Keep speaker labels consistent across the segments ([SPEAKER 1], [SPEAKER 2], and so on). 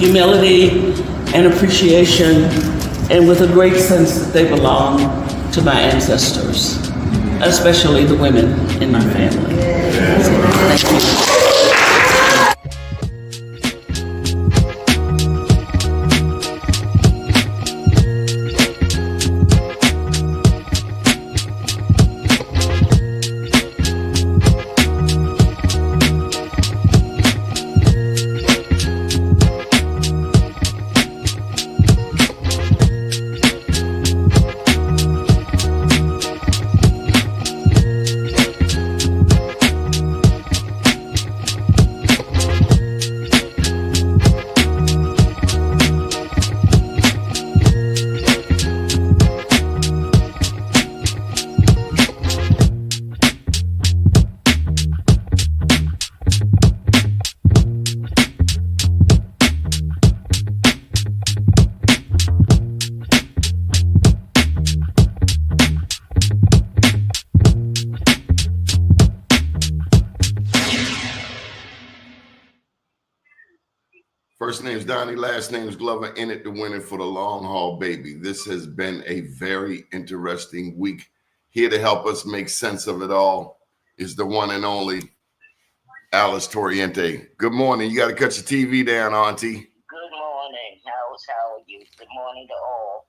[SPEAKER 1] humility and appreciation, and with a great sense that they belong to my ancestors, especially the women in my family. Thank you.
[SPEAKER 2] First name is Doni, last name is Glover, in it to win it for the long haul, baby. This has been a very interesting week. Here to help us make sense of it all is the one and only Alice Toriente. Good morning. You got to cut your TV down, Auntie.
[SPEAKER 3] Good morning. How are you? Good morning to all.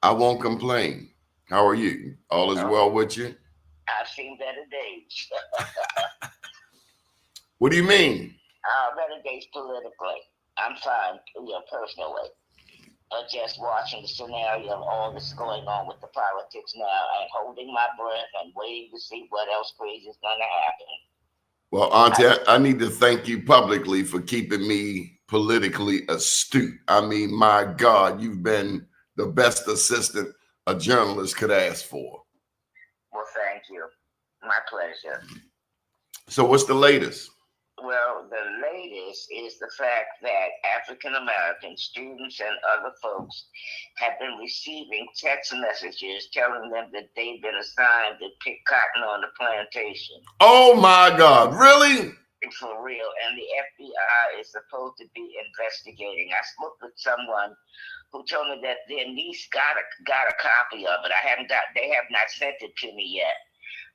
[SPEAKER 2] I won't complain. How are you? All is well with you?
[SPEAKER 3] I've seen better days.
[SPEAKER 2] What do you mean?
[SPEAKER 3] Better days politically. I'm fine, personally. Just watching the scenario of all this going on with the politics now and holding my breath and waiting to see what else crazy is going to happen.
[SPEAKER 2] Well, Auntie, I need to thank you publicly for keeping me politically astute. I mean, my God, you've been the best assistant a journalist could ask for.
[SPEAKER 3] Well, thank you. My pleasure.
[SPEAKER 2] So what's the latest?
[SPEAKER 3] Well, the latest is the fact that African-American students and other folks have been receiving text messages telling them that they've been assigned to pick cotton on the plantation.
[SPEAKER 2] Oh, my God. Really?
[SPEAKER 3] For real. And the FBI is supposed to be investigating. I spoke with someone who told me that their niece got a copy of it. They have not sent it to me yet.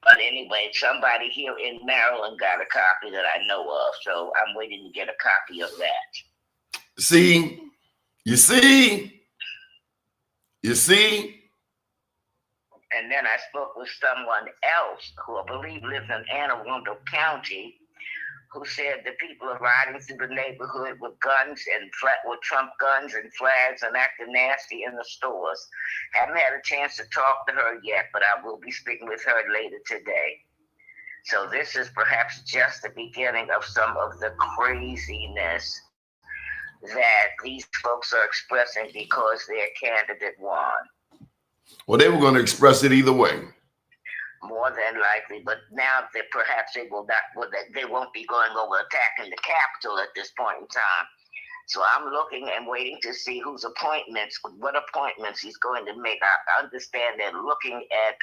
[SPEAKER 3] But anyway, somebody here in Maryland got a copy that I know of, so I'm waiting to get a copy of that.
[SPEAKER 2] You see?
[SPEAKER 3] And then I spoke with someone else who I believe lives in Anne Arundel County, who said the people are riding through the neighborhood with guns and with Trump guns and flags and acting nasty in the stores. Haven't had a chance to talk to her yet, but I will be speaking with her later today. So this is perhaps just the beginning of some of the craziness that these folks are expressing because their candidate won.
[SPEAKER 2] Well, they were going to express it either way.
[SPEAKER 3] More than likely, but now that perhaps they will not, they won't be going over attacking the Capitol at this point in time. So I'm looking and waiting to see what appointments he's going to make. I understand they're looking at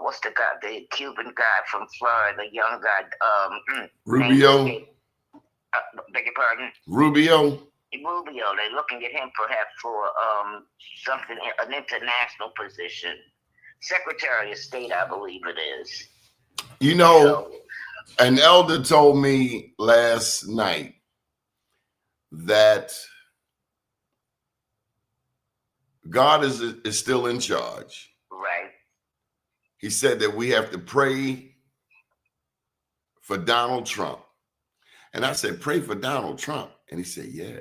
[SPEAKER 3] what's the guy, the Cuban guy from Florida, the young guy,
[SPEAKER 2] Rubio.
[SPEAKER 3] Beg your pardon?
[SPEAKER 2] Rubio.
[SPEAKER 3] They're looking at him perhaps for something, an international position. Secretary of State, I believe it is.
[SPEAKER 2] You know, an elder told me last night that God is still in charge.
[SPEAKER 3] Right.
[SPEAKER 2] He said that we have to pray for Donald Trump. And I said, pray for Donald Trump. And he said, yeah,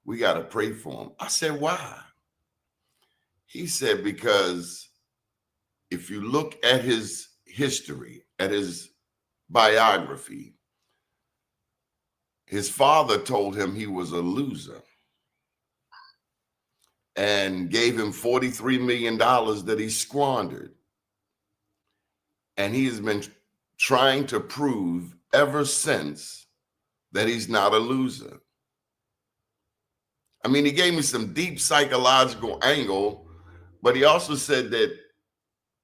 [SPEAKER 2] we got to pray for him. I said, why? He said, because if you look at his history, at his biography, his father told him he was a loser and gave him $43 million that he squandered. And he has been trying to prove ever since that he's not a loser. I mean, he gave me some deep psychological angle, but he also said that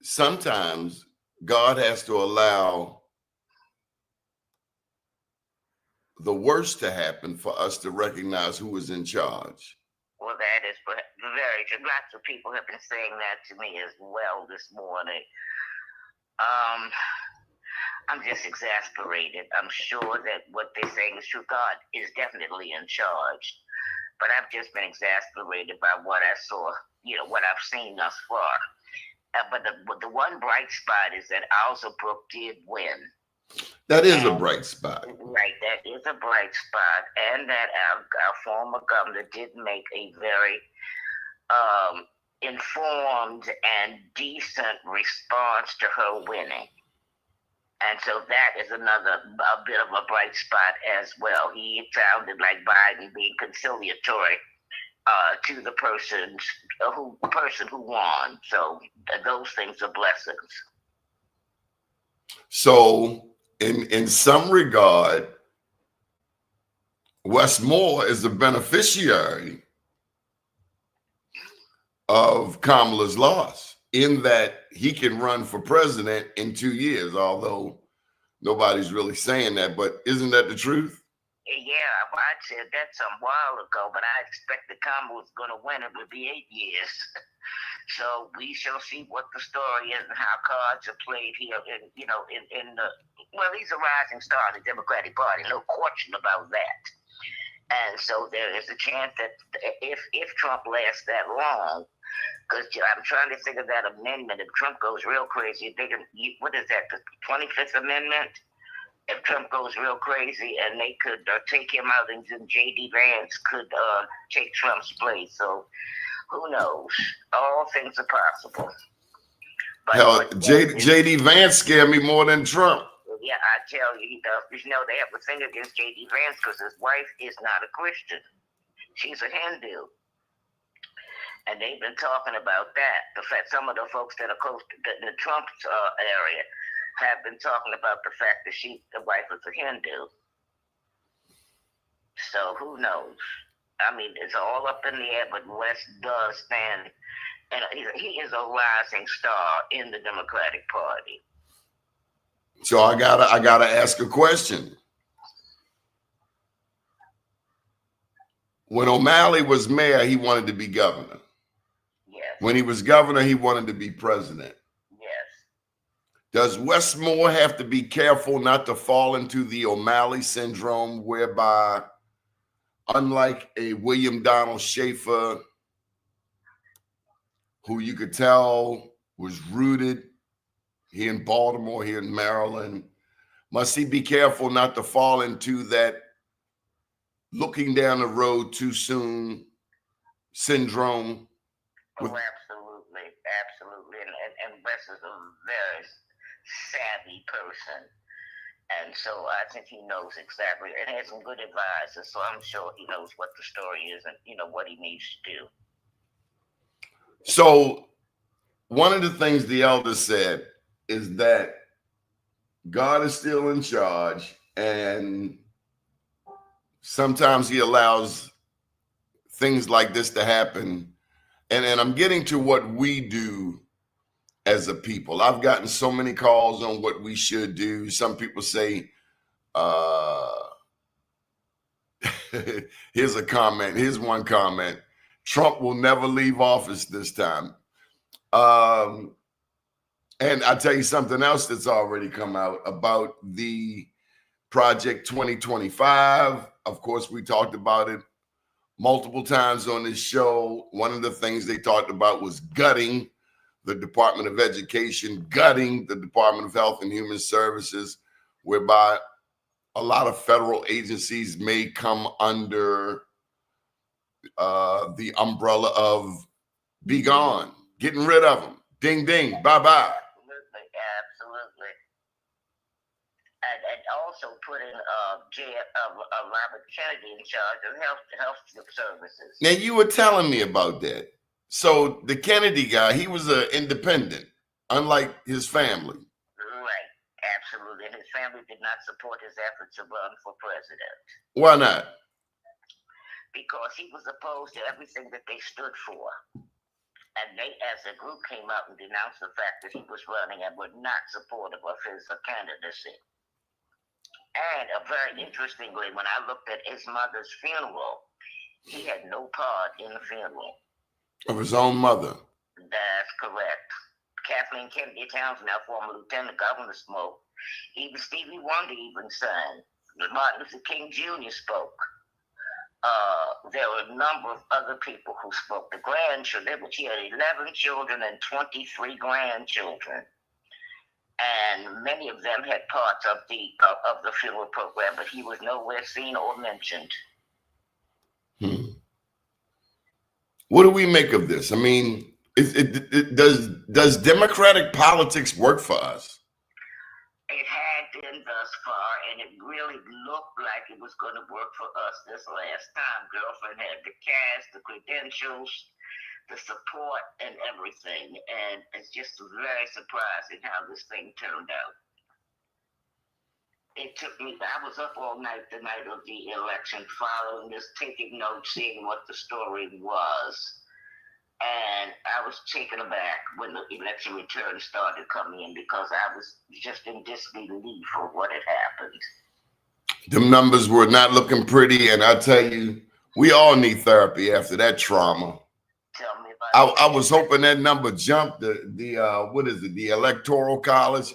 [SPEAKER 2] sometimes God has to allow the worst to happen for us to recognize who is in charge.
[SPEAKER 3] Well, that is very true. Lots of people have been saying that to me as well this morning. I'm just exasperated. I'm sure that what they're saying is true. God is definitely in charge. But I've just been exasperated by what I saw, what I've seen thus far. But the one bright spot is that Alzabrook did win.
[SPEAKER 2] That is a bright spot.
[SPEAKER 3] Right, that is a bright spot. And that our former governor did make a very informed and decent response to her winning. And so that is a bit of a bright spot as well. He sounded like Biden being conciliatory to the person who won. So those things are blessings.
[SPEAKER 2] So in some regard, Wes Moore is a beneficiary of Kamala's loss, in that he can run for president in 2 years, although nobody's really saying that. But isn't that the truth?
[SPEAKER 3] Yeah, I said that some while ago, but I expected Kamala was going to win. It would be 8 years. So we shall see what the story is and how cards are played here. Well, he's a rising star in the Democratic Party, no question about that. And so there is a chance that if Trump lasts that long, because I'm trying to think of that amendment. If Trump goes real crazy, they can. What is that? The 25th Amendment. If Trump goes real crazy, and they could take him out, and then J.D. Vance could take Trump's place. So who knows? All things are possible. But,
[SPEAKER 2] hell, J.D. Vance scared me more than Trump.
[SPEAKER 3] Yeah, I tell you, he does. They have a thing against J.D. Vance because his wife is not a Christian. She's a Hindu. And they've been talking about that. The fact some of the folks that are close to the Trump area have been talking about the fact that the wife is a Hindu. So who knows? I mean, it's all up in the air, but West does stand, and he is a rising star in the Democratic Party.
[SPEAKER 2] So I gotta ask a question. When O'Malley was mayor, he wanted to be governor.
[SPEAKER 3] Yes.
[SPEAKER 2] When he was governor, he wanted to be president.
[SPEAKER 3] Yes.
[SPEAKER 2] Does Wes Moore have to be careful not to fall into the O'Malley syndrome, whereby, unlike a William Donald Schaefer, who you could tell was rooted here in Baltimore, here in Maryland, must he be careful not to fall into that looking down the road too soon syndrome?
[SPEAKER 3] Oh, absolutely. And Wes is a very savvy person. And so I think he knows exactly, and has some good advisors. So I'm sure he knows what the story is and what he needs to do.
[SPEAKER 2] So one of the things the elder said is that God is still in charge, and sometimes he allows things like this to happen. And I'm getting to what we do as a people. I've gotten so many calls on what we should do. Some people say, here's a comment. Here's one comment. Trump will never leave office this time. And I tell you something else that's already come out about the Project 2025. Of course, we talked about it multiple times on this show. One of the things they talked about was gutting the Department of Education, gutting the Department of Health and Human Services, whereby a lot of federal agencies may come under the umbrella of be gone, getting rid of them. Ding, ding, bye-bye.
[SPEAKER 3] Absolutely. And also putting Robert Kennedy in charge of health services.
[SPEAKER 2] Now, you were telling me about that. So the Kennedy guy, he was an independent, unlike his family.
[SPEAKER 3] Right, absolutely. And his family did not support his efforts to run for president.
[SPEAKER 2] Why not?
[SPEAKER 3] Because he was opposed to everything that they stood for. And they, as a group, came out and denounced the fact that he was running and were not supportive of his candidacy. And very interestingly, when I looked at his mother's funeral, he had no part in the funeral.
[SPEAKER 2] Of his own mother.
[SPEAKER 3] That's correct. Kathleen Kennedy Townsend, now former Lieutenant Governor, spoke. Even Stevie Wonder even sang. Martin Luther King Jr. spoke. There were a number of other people who spoke. The grandchildren, she had 11 children and 23 grandchildren. And many of them had parts of the funeral program, but he was nowhere seen or mentioned.
[SPEAKER 2] What do we make of this? I mean, does democratic politics work for us?
[SPEAKER 3] It had been thus far, and it really looked like it was going to work for us this last time. Girlfriend had the cash, the credentials, the support, and everything. And it's just very surprising how this thing turned out. It took me, I was up all night the night of the election, following this, taking notes, seeing what the story was. And I was taken aback when the election returns started coming in, because I was just in disbelief of what had happened.
[SPEAKER 2] Them numbers were not looking pretty, and I tell you, we all need therapy after that trauma.
[SPEAKER 3] Tell me about
[SPEAKER 2] I was hoping that number jumped what is it, the Electoral College?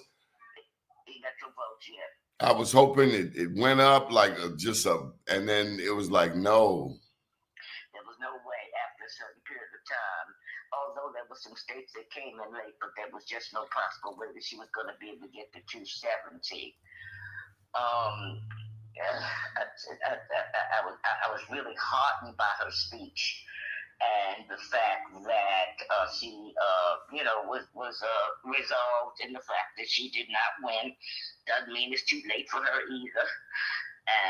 [SPEAKER 3] electoral votes, yeah.
[SPEAKER 2] I was hoping it went up like and then it was like, no.
[SPEAKER 3] There was no way after a certain period of time, although there were some states that came in late, but there was just no possible way that she was going to be able to get to 270. I was really heartened by her speech, and the fact that she, was resolved in the fact that she did not win. Doesn't mean it's too late for her either.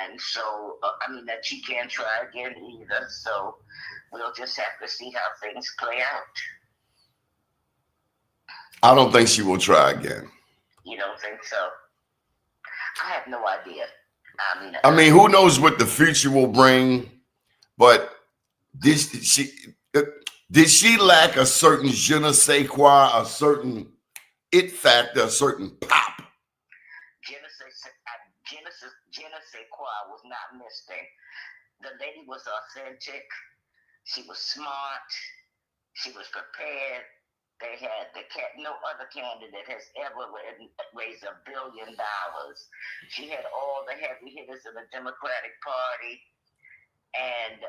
[SPEAKER 3] And so, that she can't try again either. So we'll just have to see how things play out.
[SPEAKER 2] I don't think she will try again.
[SPEAKER 3] You don't think so? I have no idea.
[SPEAKER 2] I mean, who knows what the future will bring? But did she lack a certain je ne sais quoi, a certain it factor, a certain pop?
[SPEAKER 3] Je ne sais quoi was not missing. The lady was authentic. She was smart. She was prepared. They had no other candidate has ever raised $1 billion. She had all the heavy hitters in the Democratic Party, and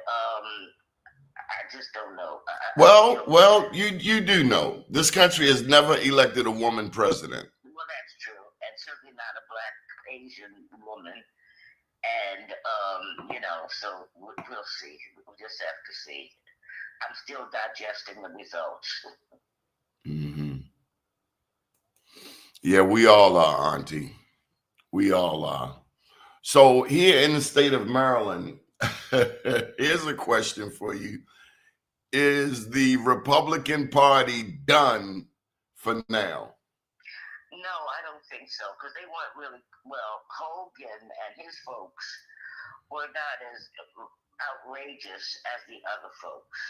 [SPEAKER 3] I just don't know.
[SPEAKER 2] Well, you do know this country has never elected a woman president.
[SPEAKER 3] Well, that's true, and certainly not a Black Asian woman. And so we'll see. We'll just have to see. I'm still digesting the results.
[SPEAKER 2] Mm-hmm. Yeah, we all are, Auntie. We all are. So here in the state of Maryland, here's a question for you. Is the Republican Party done for now?
[SPEAKER 3] No, I don't think so, because they weren't really, Hogan and his folks were not as outrageous as the other folks.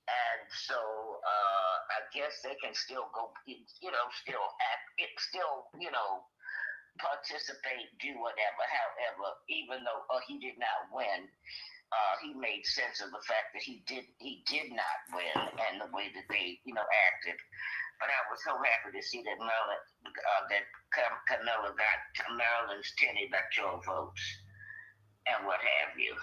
[SPEAKER 3] And so I guess they can still go, still act, participate, do whatever. However, even though he did not win, he made sense of the fact that he did not win and the way that they, acted. But I was so happy to see that Camilla got Maryland's 10 electoral votes and what have you.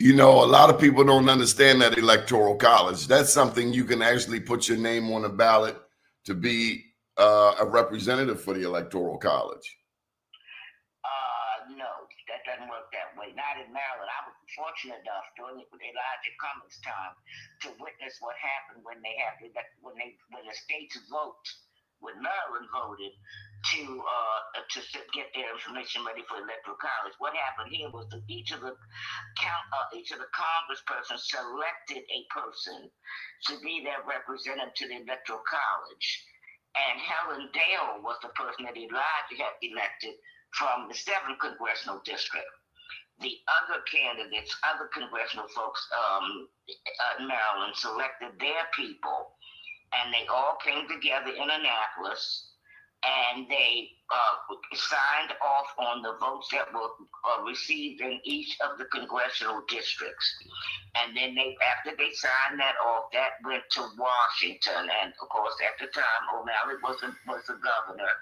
[SPEAKER 2] A lot of people don't understand that Electoral College. That's something you can actually put your name on a ballot to be a representative for the Electoral College.
[SPEAKER 3] No, that doesn't work that way. Not in Maryland. I was fortunate enough during Elijah Cummings' time to witness what happened when the states vote, when Maryland voted to get their information ready for Electoral College. What happened here was that each of the congresspersons selected a person to be their representative to the Electoral College. And Helen Dale was the person that Elijah had elected from the 7th Congressional District. The other candidates, other congressional folks in Maryland selected their people, and they all came together in Annapolis and they signed off on the votes that were received in each of the congressional districts. And then after they signed that off, that went to Washington. And of course, at the time, O'Malley was the governor,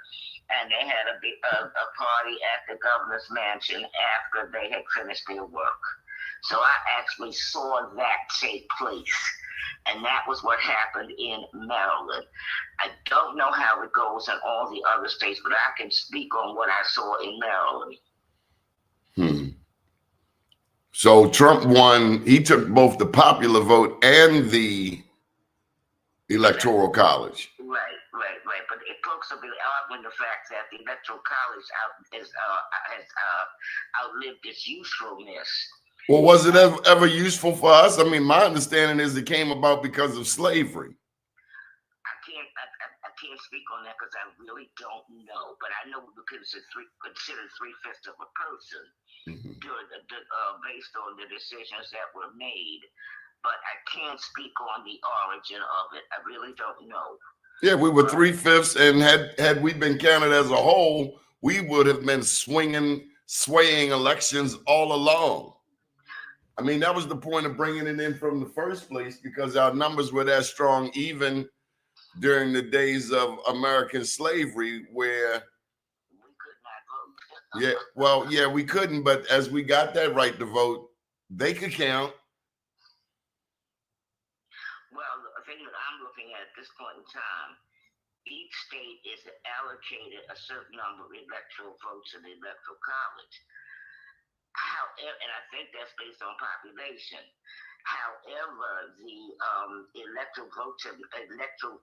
[SPEAKER 3] and they had a party at the governor's mansion after they had finished their work. So I actually saw that take place. And that was what happened in Maryland. I don't know how it goes in all the other states, but I can speak on what I saw in Maryland.
[SPEAKER 2] So Trump won. He took both the popular vote and the electoral college.
[SPEAKER 3] Right. But folks will be arguing the fact that the electoral college has outlived its usefulness.
[SPEAKER 2] Well, was it ever useful for us? I mean, my understanding is it came about because of slavery.
[SPEAKER 3] I can't speak on that because I really don't know. But I know because it's considered 3/5 of a person based on the decisions that were made. But I can't speak on the origin of it. I really don't know.
[SPEAKER 2] Yeah, we were 3/5, and had we been counted as a whole, we would have been swaying elections all along. I mean, that was the point of bringing it in from the first place, because our numbers were that strong even during the days of American slavery, where
[SPEAKER 3] we could not
[SPEAKER 2] vote. We couldn't, but as we got that right to vote, they could count.
[SPEAKER 3] Well, the thing that I'm looking at this point in time, each state is allocated a certain number of electoral votes in the electoral college. However, and I think that's based on population. However, the electoral votes of electoral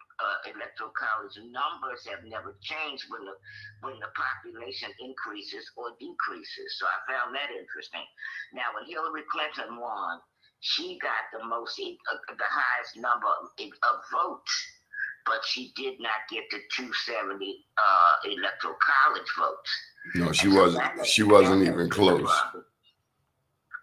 [SPEAKER 3] college numbers have never changed when the population increases or decreases. So I found that interesting. Now, when Hillary Clinton won, she got the highest number of votes, but she did not get the 270 electoral college votes.
[SPEAKER 2] No, she wasn't. She wasn't even close.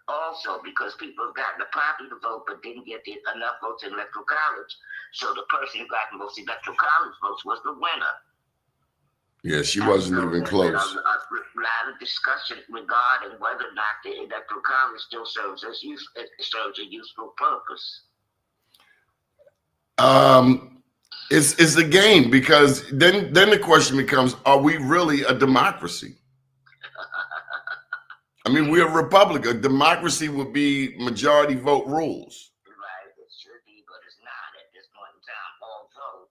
[SPEAKER 3] Also, because people have gotten the popular vote but didn't get enough votes in electoral college, so the person who got the most electoral college votes was the winner.
[SPEAKER 2] Yeah, she wasn't even close.
[SPEAKER 3] A lot of discussion regarding whether or not the electoral college still serves a useful purpose.
[SPEAKER 2] It's a game, because then the question becomes: are we really a democracy? I mean, we're a republic. A democracy would be majority vote rules.
[SPEAKER 3] Right, it should be, but it's not at this point in time. Although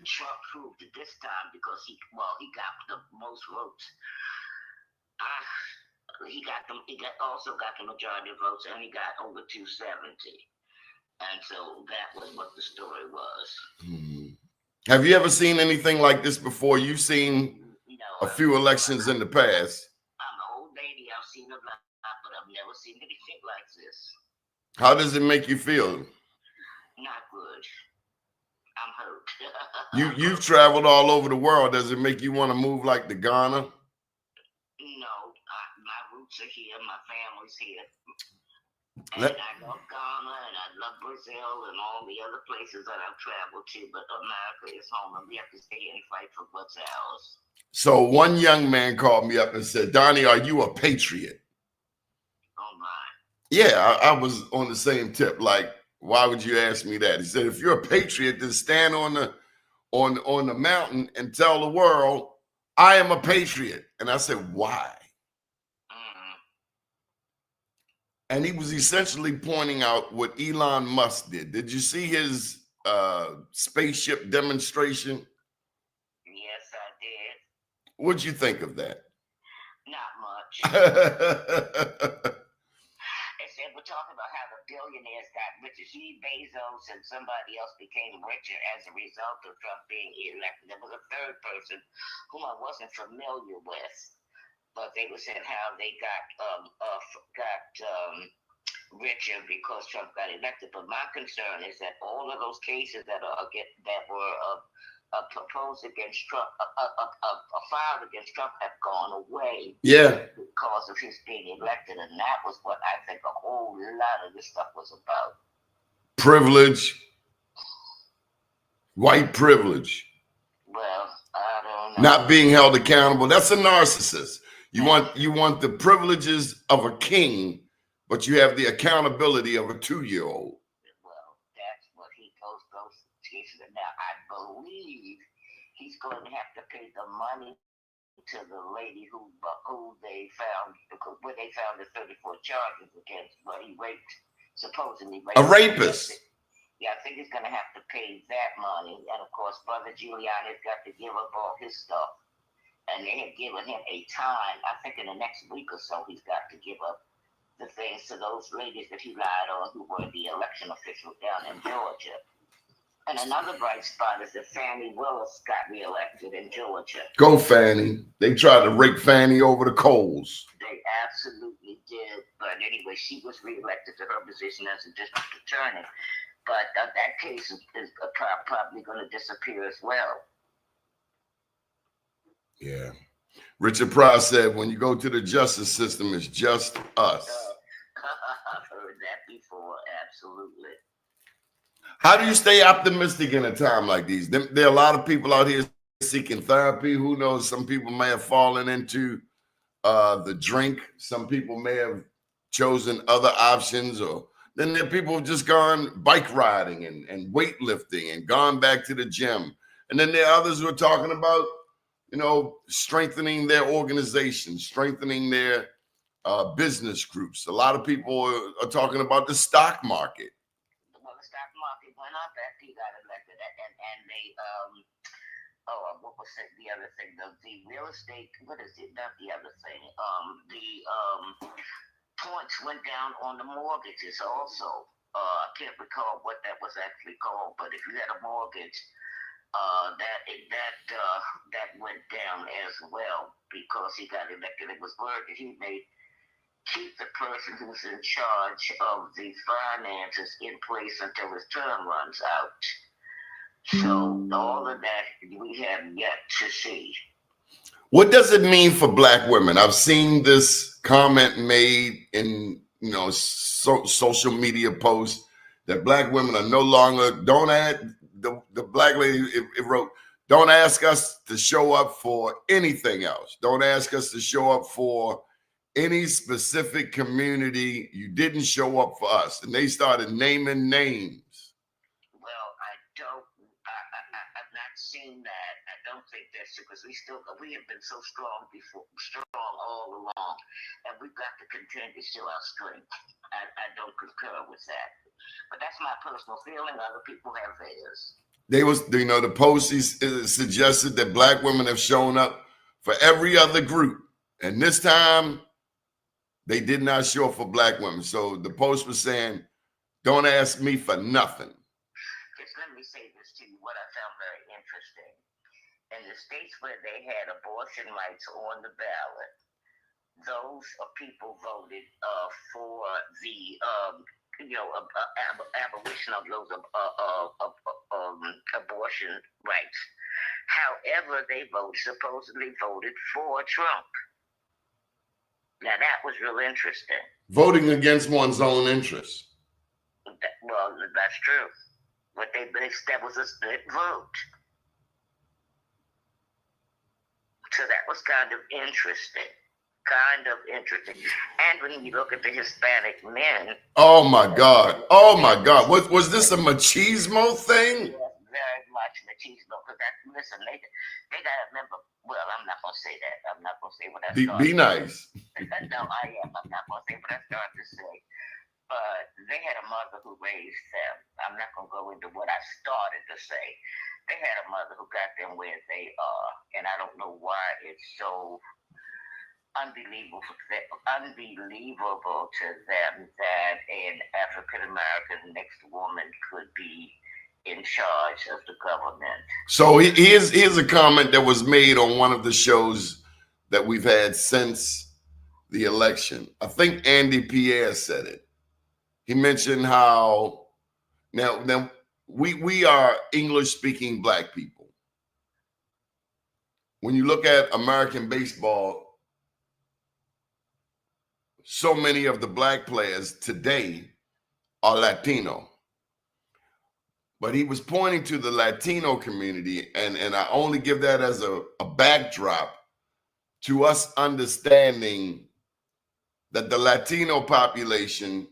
[SPEAKER 3] Trump proved it this time because he got the most votes. He also got the majority of votes, and he got over 270. And so that was what the story was.
[SPEAKER 2] Have you ever seen anything like this before? You've seen a few elections in the past.
[SPEAKER 3] I'm an old lady. I've seen a lot, but I've never seen anything like this.
[SPEAKER 2] How does it make you feel?
[SPEAKER 3] Not good. I'm hurt.
[SPEAKER 2] You've traveled all over the world. Does it make you want to move like to Ghana?
[SPEAKER 3] No, my roots are here. My family's here. And I love Ghana, and I love Brazil, and all the other places that I've traveled to, but America is home, and we have to stay and fight for what's ours. So
[SPEAKER 2] one young man called me up and said, "Donnie, are you a patriot?"
[SPEAKER 3] Oh, my.
[SPEAKER 2] Yeah, I was on the same tip. Like, why would you ask me that? He said, if you're a patriot, then stand on the mountain and tell the world, I am a patriot. And I said, why? And he was essentially pointing out what Elon Musk did. Did you see his spaceship demonstration?
[SPEAKER 3] Yes, I did.
[SPEAKER 2] What'd you think of that?
[SPEAKER 3] Not much. Except we're talking about how the billionaires got richer. Jeff Bezos and somebody else became richer as a result of Trump being elected. There was a third person whom I wasn't familiar with. But they were saying how they got richer because Trump got elected. But my concern is that all of those cases that were proposed against Trump, filed against Trump, have gone away.
[SPEAKER 2] Yeah.
[SPEAKER 3] Because of his being elected, and that was what I think a whole lot of this stuff was about. Privilege,
[SPEAKER 2] white privilege.
[SPEAKER 3] Well, I don't
[SPEAKER 2] Not being held accountable. That's a narcissist. You want the privileges of a king, but you have the accountability of a 2-year-old.
[SPEAKER 3] Well, that's what he goes cases. Now, I believe he's going to have to pay the money to the lady who they found, where they found the 34 charges against, but he supposedly raped.
[SPEAKER 2] A rapist.
[SPEAKER 3] Yeah, I think he's going to have to pay that money. And of course, Brother Giuliani's got to give up all his stuff. And they have given him a time, I think in the next week or so, he's got to give up the things to those ladies that he lied on who were the election officials down in Georgia. And another bright spot is that Fannie Willis got reelected in Georgia.
[SPEAKER 2] Go Fannie. They tried to rake Fannie over the coals.
[SPEAKER 3] They absolutely did. But anyway, she was reelected to her position as a district attorney. But that case is probably going to disappear as well.
[SPEAKER 2] Yeah. Richard Pryor said, when you go to the justice system, it's just us.
[SPEAKER 3] I've heard that before. Absolutely.
[SPEAKER 2] How do you stay optimistic in a time like these? There are a lot of people out here seeking therapy. Who knows? Some people may have fallen into the drink. Some people may have chosen other options, or then there are people who've just gone bike riding and weightlifting and gone back to the gym. And then there are others who are talking about, strengthening their organization, strengthening their business groups. A lot of people are talking about the stock market.
[SPEAKER 3] Well, the stock market went up after he got elected, and they what was the other thing? The real estate. What is it? Not the other thing. The points went down on the mortgages also. I can't recall what that was actually called, but if you had a mortgage, that went down as well because he got elected. It was word that he may keep the person who's in charge of the finances in place until his term runs out. So all of that we have yet to see.
[SPEAKER 2] What does it mean for Black women? I've seen this comment made in social media posts that Black women are no longer. Don't add the Black lady. It wrote, "Don't ask us to show up for anything else. Don't ask us to show up for any specific community. You didn't show up for us." And they started naming names.
[SPEAKER 3] Well, I've not seen that. I don't think that's true because we have been so strong all along, and we've got to continue to show our strength. I don't concur with that, but that's my personal feeling. Other people have theirs.
[SPEAKER 2] The post suggested that Black women have shown up for every other group, and this time they did not show up for Black women. So the post was saying, "Don't ask me for nothing."
[SPEAKER 3] Let me say this to you, what I found very interesting. In the states where they had abortion rights on the ballot, those people voted for the abolition of those abortion rights. However, they supposedly voted for Trump. Now that was real interesting.
[SPEAKER 2] Voting against one's own interests.
[SPEAKER 3] Well, that's true. But that was a split vote. So that was kind of interesting. And when you look at the Hispanic men.
[SPEAKER 2] Oh my God. Was this a machismo thing?
[SPEAKER 3] Yes, very much machismo. Because listen, they got to remember. Well, I'm not going to say that. I'm not going to say what I started.
[SPEAKER 2] Be nice.
[SPEAKER 3] No, I am. I'm not going to say what I started to say. But they had a mother who raised them. I'm not going to go into what I started to say. They had a mother who got them where they are. And I don't know why it's so unbelievable to them that an African-American mixed woman could be in charge of the government.
[SPEAKER 2] So here's a comment that was made on one of the shows that we've had since the election. I think Andy Pierre said it. He mentioned how now we are English-speaking Black people. When you look at American baseball, so many of the Black players today are Latino. But he was pointing to the Latino community, and I only give that as a backdrop to us understanding that the Latino population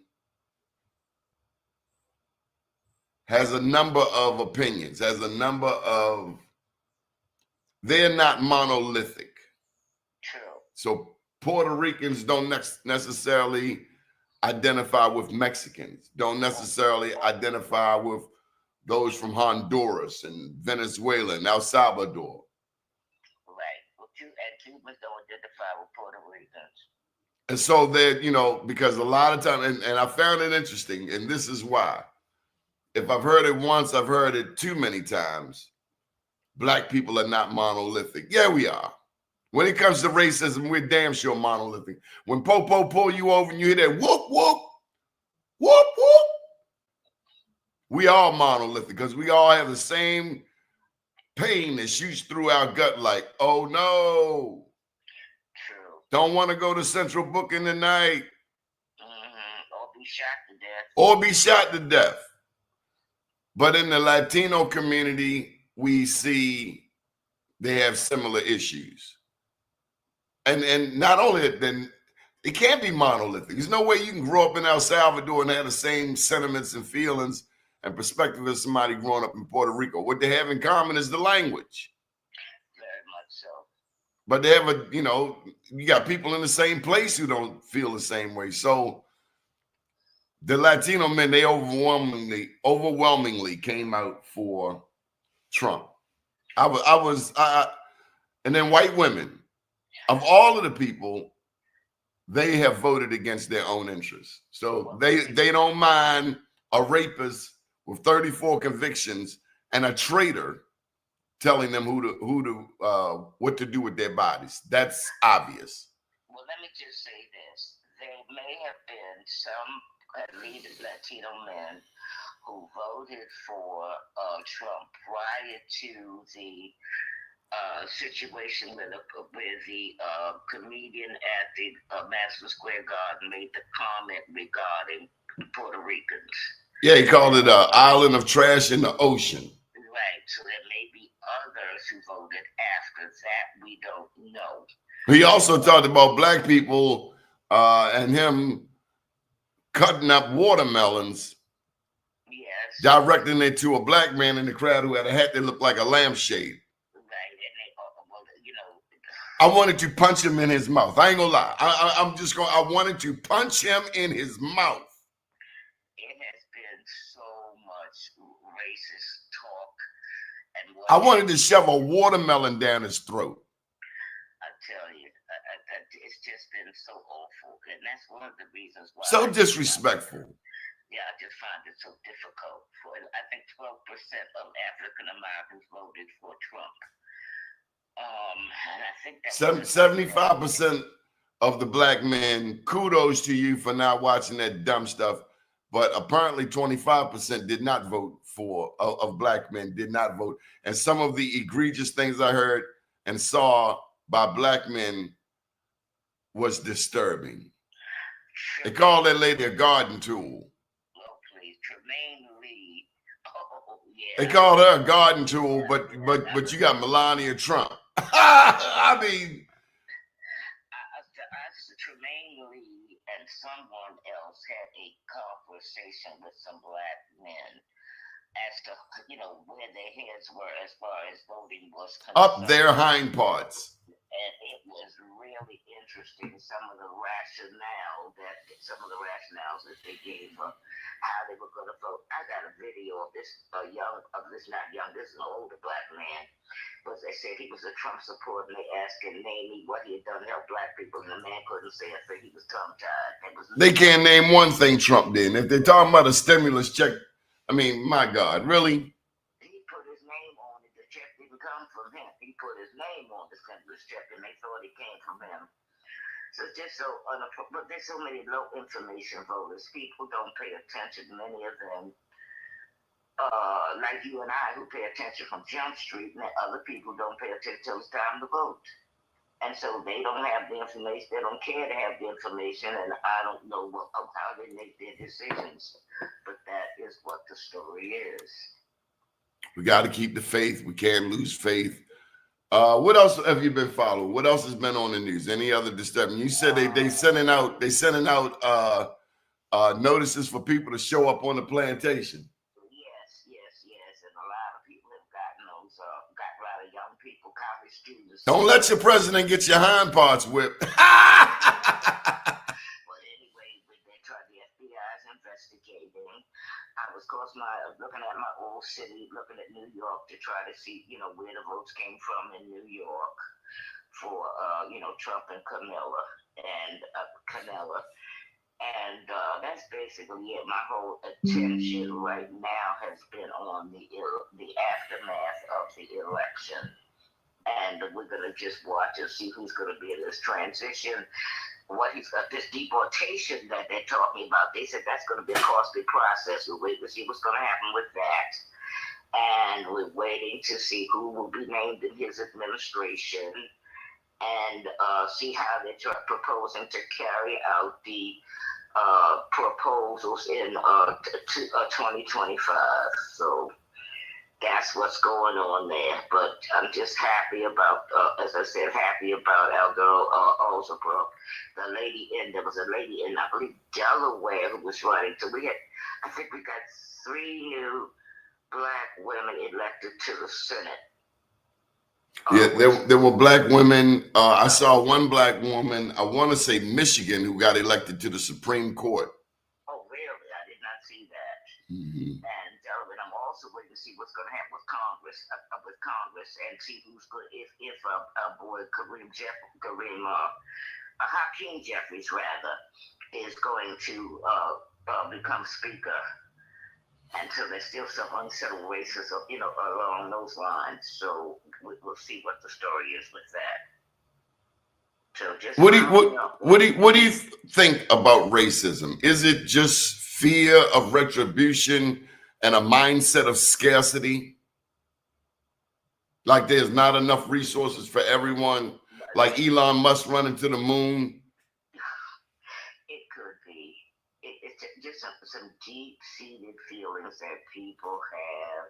[SPEAKER 2] has a number of opinions, has a number of, they're not monolithic.
[SPEAKER 3] True.
[SPEAKER 2] So Puerto Ricans don't necessarily identify with Mexicans, don't necessarily identify with those from Honduras and Venezuela and El Salvador.
[SPEAKER 3] Right. Well, and Cubans don't identify with Puerto Ricans.
[SPEAKER 2] And so that, you know, because a lot of times, and I found it interesting, and this is why. If I've heard it once, I've heard it too many times. Black people are not monolithic. Yeah, we are. When it comes to racism, we're damn sure monolithic. When Popo pull you over and you hear that whoop, whoop, whoop, whoop, we all monolithic because we all have the same pain that shoots through our gut like, oh no.
[SPEAKER 3] True.
[SPEAKER 2] Don't want to go to Central Booking tonight.
[SPEAKER 3] Or be shot to death.
[SPEAKER 2] Or be shot to death. But in the Latino community, we see they have similar issues. And not only then it can't be monolithic. There's no way you can grow up in El Salvador and have the same sentiments and feelings and perspective as somebody growing up in Puerto Rico. What they have in common is the language.
[SPEAKER 3] Very much so.
[SPEAKER 2] But they have you got people in the same place who don't feel the same way. So the Latino men, they overwhelmingly came out for Trump. And then white women, of all of the people, they have voted against their own interests. So they don't mind a rapist with 34 convictions and a traitor telling them what to do with their bodies. That's obvious.
[SPEAKER 3] Well, let me just say this. There may have been some leading Latino men who voted for Trump prior to the situation where the comedian at the Madison Square Garden made the comment regarding Puerto Ricans.
[SPEAKER 2] Yeah, he called it an island of trash in the ocean.
[SPEAKER 3] Right. So there may be others who voted after that. We don't know.
[SPEAKER 2] He also talked about black people and him cutting up watermelons.
[SPEAKER 3] Yes.
[SPEAKER 2] Directing it to a black man in the crowd who had a hat that looked like a lampshade. I wanted to punch him in his mouth. I ain't gonna lie. I wanted to punch him in his mouth.
[SPEAKER 3] It has been so much racist talk.
[SPEAKER 2] I wanted to shove a watermelon down his throat.
[SPEAKER 3] I tell you, it's just been so awful. And that's one of the reasons why.
[SPEAKER 2] So disrespectful.
[SPEAKER 3] Yeah, I just find it so difficult. I think 12% of African Americans voted for Trump. And I think that
[SPEAKER 2] 75% of the black men, kudos to you for not watching that dumb stuff. But apparently 25% did not vote of black men did not vote. And some of the egregious things I heard and saw by black men was disturbing. They called that lady a garden tool.
[SPEAKER 3] Oh, please, Tremaine Lee. Oh, yeah.
[SPEAKER 2] They called her a garden tool, but you got Melania Trump. I mean,
[SPEAKER 3] Tremaine Lee and someone else had a conversation with some black men as to where their heads were as far as voting was concerned.
[SPEAKER 2] Up their hind parts.
[SPEAKER 3] And it was really interesting some of the rationales that they gave up, how they were going to vote. I got a video of this this is an older black man, but they said he was a Trump supporter, and they asked him, name me what he had done to help black people, and the man couldn't say it, so he was tongue-tied.
[SPEAKER 2] They can't name one thing Trump did. And if they're talking about a stimulus check, I mean, my God, really?
[SPEAKER 3] He put his name on it. The check didn't come from him. He put his name on the stimulus check, and they thought it came from him. So just but there's so many low information voters. People don't pay attention. Many of them, like you and I, who pay attention from Jump Street, and other people don't pay attention till it's time to vote. And so they don't have the information. They don't care to have the information, and I don't know how they make their decisions. But that is what the story is.
[SPEAKER 2] We got to keep the faith. We can't lose faith. What else have you been following? What else has been on the news? Any other disturbing? You said they sending out notices for people to show up on the plantation.
[SPEAKER 3] Yes, and a lot of people have gotten those. Got a lot of young people, college students.
[SPEAKER 2] Don't let your president get your hind parts whipped.
[SPEAKER 3] But anyway, the FBI is investigating. I was, of course, looking at my old city, looking at New York to try to see, where the votes came from in New York for, Trump and Camilla. And that's basically it. My whole attention right now has been on the aftermath of the election. And we're going to just watch and see who's going to be in this transition. What he's got, this deportation that they're talking about, they said that's going to be a costly process. We're waiting to see what's going to happen with that. And we're waiting to see who will be named in his administration and see how they're proposing to carry out the proposals in 2025. So that's what's going on there. But I'm just happy about, as I said, happy about our girl Osabrook. There was a lady in, I believe, Delaware who was running. So I think we got 3 new Black women elected to the Senate.
[SPEAKER 2] Yeah, there were Black women. I saw one Black woman, I want to say Michigan, who got elected to the Supreme Court.
[SPEAKER 3] Oh, really? I did not see that.
[SPEAKER 2] Mm-hmm.
[SPEAKER 3] And I'm also waiting to see what's going to happen with Congress, and see who's good. If boy Hakeem Jeffries rather is going to become Speaker. Until there's still some unsettled races, along those lines. So we'll see what the story is with that. So just
[SPEAKER 2] what do you think about racism? Is it just fear of retribution and a mindset of scarcity? Like there's not enough resources for everyone, like Elon Musk running to the moon?
[SPEAKER 3] It could be. It's just some deep-seated feelings that people have,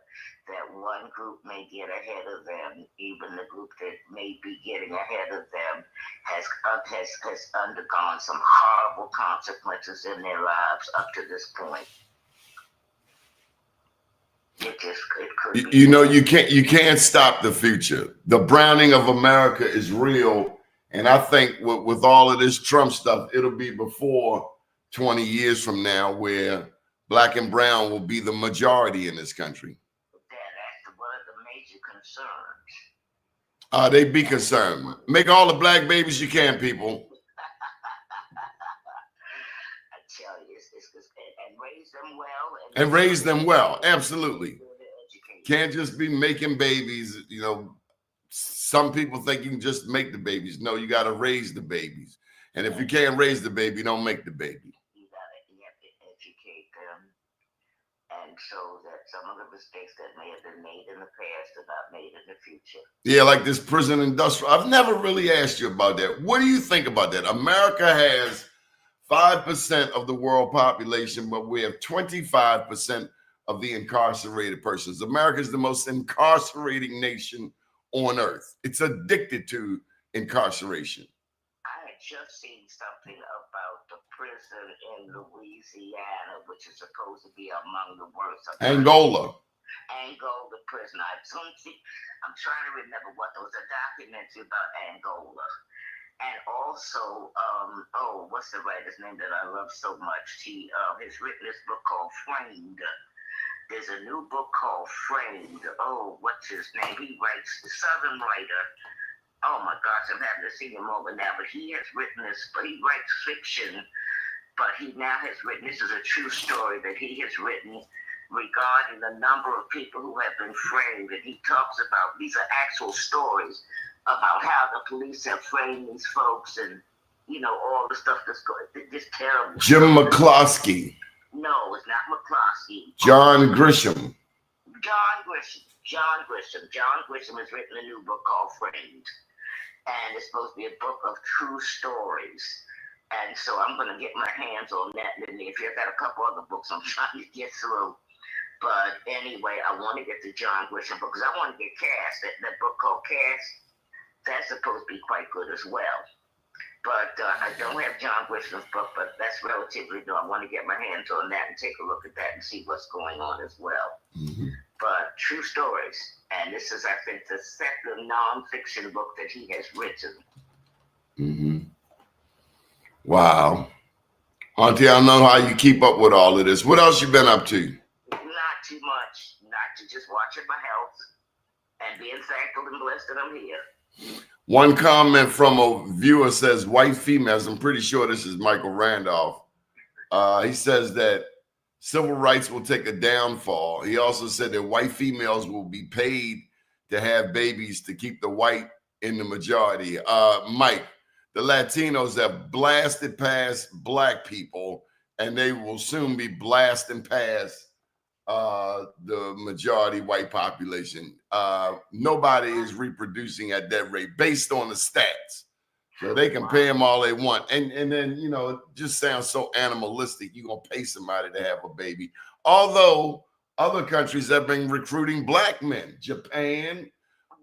[SPEAKER 3] that one group may get ahead of them. Even the group that may be getting ahead of them has undergone some horrible consequences in their lives up to this point. It could be.
[SPEAKER 2] You can't stop the future. The browning of America is real, and I think with all of this Trump stuff, it'll be before 20 years from now where Black and brown will be the majority in this country.
[SPEAKER 3] That's one of the major concerns.
[SPEAKER 2] They be concerned. Make all the Black babies you can, people.
[SPEAKER 3] I tell you, and raise them well.
[SPEAKER 2] And raise them well, absolutely. Can't just be making babies. Some people think you can just make the babies. No, you got to raise the babies. And if you can't raise the baby, don't make the baby.
[SPEAKER 3] You have to educate them, and so that some of the mistakes that may have been made in the past are not made in the future.
[SPEAKER 2] Yeah, like this prison industrial. I've never really asked you about that. What do you think about that? America has 5% of the world population, but we have 25% of the incarcerated persons. America is the most incarcerating nation on earth. It's addicted to incarceration.
[SPEAKER 3] I had just seen something about the prison in Louisiana, which is supposed to be among the worst.
[SPEAKER 2] Angola
[SPEAKER 3] prison. I'm trying to remember what there was a documentary about Angola. And also, what's the writer's name that I love so much? He has written this book called Framed. There's a new book called Framed. Oh, what's his name? He writes, the Southern writer. Oh my gosh, I'm having to see him over now. But he has written this, but he writes fiction. But he now has written, this is a true story that he has written regarding the number of people who have been framed. And he talks about, these are actual stories about how the police have framed these folks and, all the stuff that's going, just terrible.
[SPEAKER 2] Jim McCloskey.
[SPEAKER 3] No, it's not McCloskey.
[SPEAKER 2] John Grisham. John Grisham has written a new book called Framed. And it's supposed to be a book of true stories. And so I'm going to get my hands on that. And if you've got a couple other books I'm trying to get through.
[SPEAKER 3] But anyway, I want to get the John Grisham book because I want to get Cass. That book called Cass, that's supposed to be quite good as well. But I don't have John Grisham's book, but that's relatively new. I want to get my hands on that and take a look at that and see what's going on as well.
[SPEAKER 2] Mm-hmm.
[SPEAKER 3] But true stories. And this is, I think, the second nonfiction book that he has written.
[SPEAKER 2] Mm-hmm. Wow. Auntie, I don't know how you keep up with all of this. What else you been up to?
[SPEAKER 3] Not too much. Not to just watching my health and being thankful and blessed that I'm here.
[SPEAKER 2] One comment from a viewer says, white females, I'm pretty sure this is Michael Randolph. He says that civil rights will take a downfall. He also said that white females will be paid to have babies to keep the white in the majority. Mike, the Latinos have blasted past black people, and they will soon be blasting past the majority white population. Nobody is reproducing at that rate based on the stats. So they can pay them all they want. And then, you know, it just sounds so animalistic. You're going to pay somebody to have a baby. Although other countries have been recruiting black men. Japan,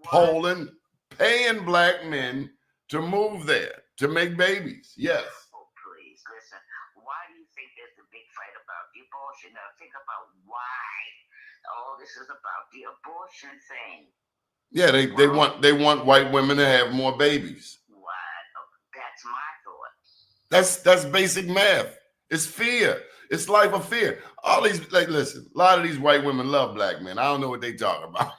[SPEAKER 2] Poland, paying black men to move there, to make babies. Yes.
[SPEAKER 3] Oh, please, listen. Why do you think there's a big fight about the abortion? Now, think about why all this is about the abortion thing.
[SPEAKER 2] Yeah, they want white women to have more babies.
[SPEAKER 3] Why? That's my thought.
[SPEAKER 2] That's basic math. It's fear. It's life of fear. All these, like, listen, a lot of these white women love black men. I don't know what they talking about.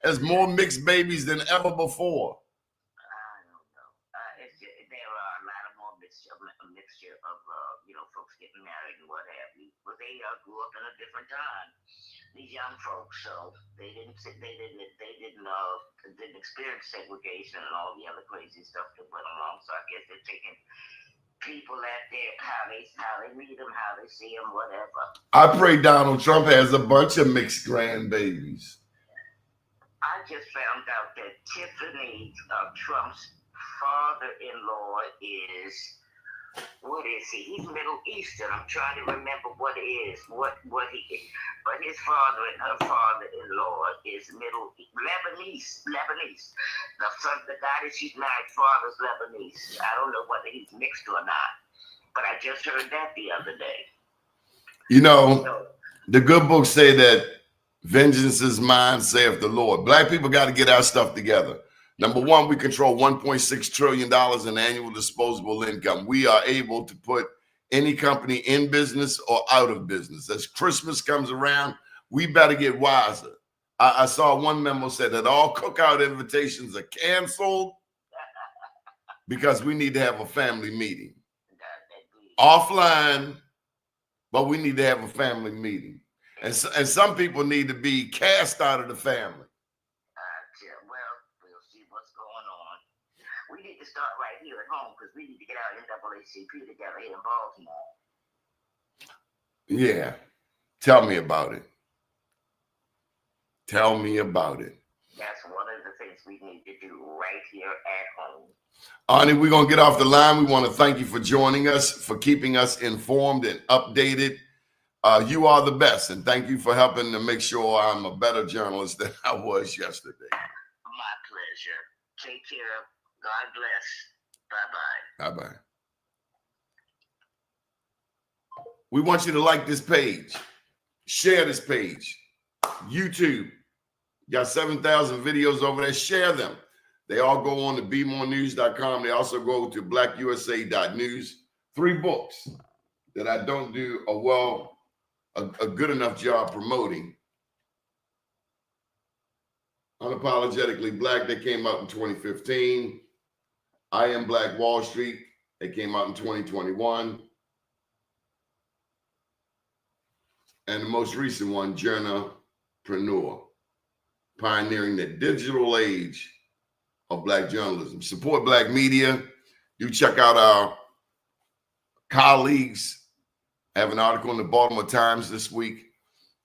[SPEAKER 2] There's more mixed babies than ever before.
[SPEAKER 3] I don't know. There are a lot of more mixture of folks getting married and what have you. But they grew up in a different time. These young folks, so they didn't experience segregation and all the other crazy stuff that went along. So I guess they're taking people at how they meet them, how they see them, whatever.
[SPEAKER 2] I pray Donald Trump has a bunch of mixed grandbabies.
[SPEAKER 3] I just found out that Tiffany, Trump's father-in-law, is, what is he? He's Middle Eastern. I'm trying to remember what it is, what he is. But his father and her father-in-law is Lebanese. The guy that she's married, father's Lebanese. I don't know whether he's mixed or not, but I just heard that the other day.
[SPEAKER 2] You know, the good books say that vengeance is mine, saith the Lord. Black people got to get our stuff together. Number one, we control $1.6 trillion in annual disposable income. We are able to put any company in business or out of business. As Christmas comes around, we better get wiser. I saw one memo said that all cookout invitations are canceled because we need to have a family meeting. Offline, but we need to have a family meeting. And some people need to be cast out of the family.
[SPEAKER 3] Well, we'll see what's going on. We need to start right here at home because we need to get our NAACP together here in Baltimore.
[SPEAKER 2] Yeah. Tell me about it. Tell me about it.
[SPEAKER 3] That's one of the things we need to do right here at home.
[SPEAKER 2] Arnie, we're going to get off the line. We want to thank you for joining us, for keeping us informed and updated. You are the best, and thank you for helping to make sure I'm a better journalist than I was yesterday.
[SPEAKER 3] My pleasure. Take care. God bless. Bye-bye.
[SPEAKER 2] Bye-bye. We want you to like this page. Share this page. YouTube. Got 7,000 videos over there. Share them. They all go on to bemorenews.com. They also go to blackusa.news. 3 books that I don't do a good enough job promoting. Unapologetically Black, that came out in 2015. I Am Black Wall Street, that came out in 2021. And the most recent one, Journalpreneur, pioneering the digital age of Black journalism. Support Black media. Do check out our colleagues. I have an article in the Baltimore Times this week.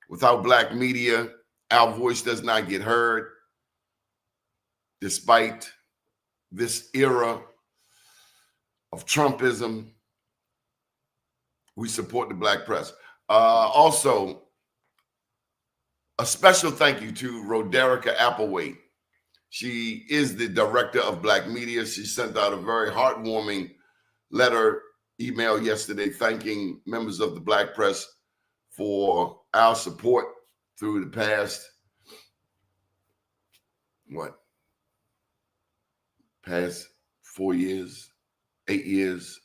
[SPEAKER 2] Without Black media, our voice does not get heard. Despite this era of Trumpism, we support the Black press. Also, A special thank you to Roderica Applewhite. She is the director of Black Media. She sent out a very heartwarming email yesterday, thanking members of the Black press for our support through the past, past 4 years, 8 years.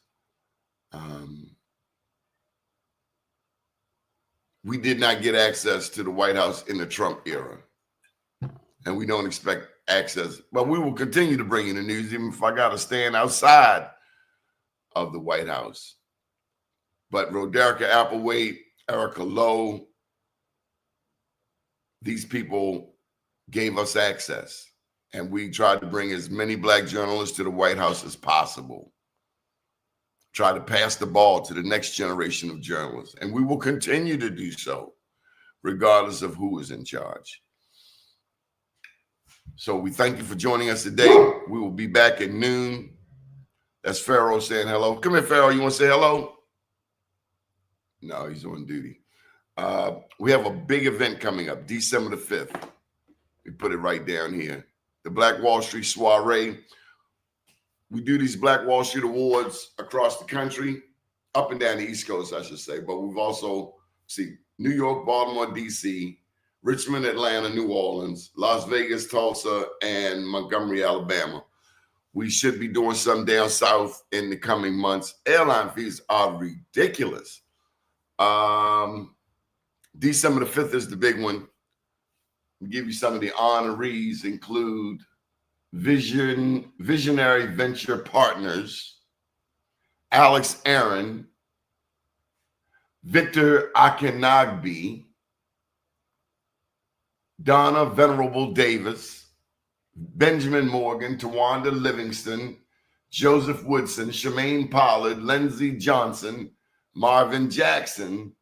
[SPEAKER 2] We did not get access to the White House in the Trump era, and we don't expect access, but we will continue to bring you the news, even if I got to stand outside of the White House. But Roderica Applewhite, Erica Lowe, these people gave us access, and we tried to bring as many Black journalists to the White House as possible. Try to pass the ball to the next generation of journalists, and we will continue to do so, regardless of who is in charge. So we thank you for joining us today. We will be back at noon. That's Pharaoh saying hello. Come here, Pharaoh. You want to say hello? No, he's on duty. We have a big event coming up, December the 5th. We put it right down here. The Black Wall Street Soiree. We do these Black Wall Street Awards across the country, up and down the East Coast, I should say. But we've also seen New York, Baltimore, D.C., Richmond, Atlanta, New Orleans, Las Vegas, Tulsa, and Montgomery, Alabama. We should be doing some down south in the coming months. Airline fees are ridiculous. December the 5th is the big one. We'll give you some of the honorees, include Visionary Venture Partners, Alex Aaron, Victor Akinagbe, Donna Venerable Davis, Benjamin Morgan, Tawanda Livingston, Joseph Woodson, Shemaine Pollard, Lindsey Johnson, Marvin Jackson,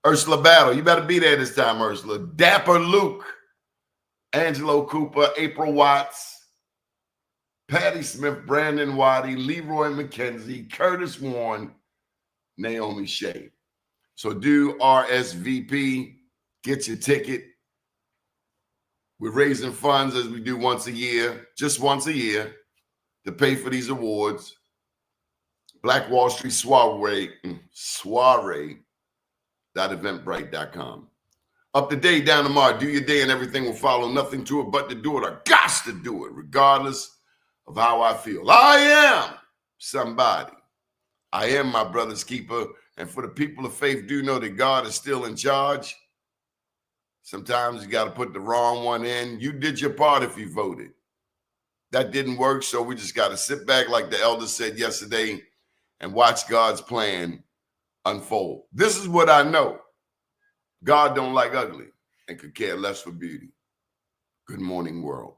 [SPEAKER 2] Ursula Battle. You better be there this time, Ursula. Dapper Luke, Angelo Cooper, April Watts, Patty Smith, Brandon Waddy, Leroy McKenzie, Curtis Warren, Naomi Shea. So do RSVP, get your ticket. We're raising funds as we do once a year, just once a year, to pay for these awards. Black Wall Street soiree.eventbrite.com. Up to date, down tomorrow. Do your day and everything will follow. Nothing to it but to do it. I got to do it, regardless of how I feel. I am somebody. I am my brother's keeper. And for the people of faith, do know that God is still in charge. Sometimes you got to put the wrong one in. You did your part if you voted. That didn't work, so we just got to sit back, like the elder said yesterday, and watch God's plan unfold. This is what I know. God don't like ugly and could care less for beauty. Good morning, world.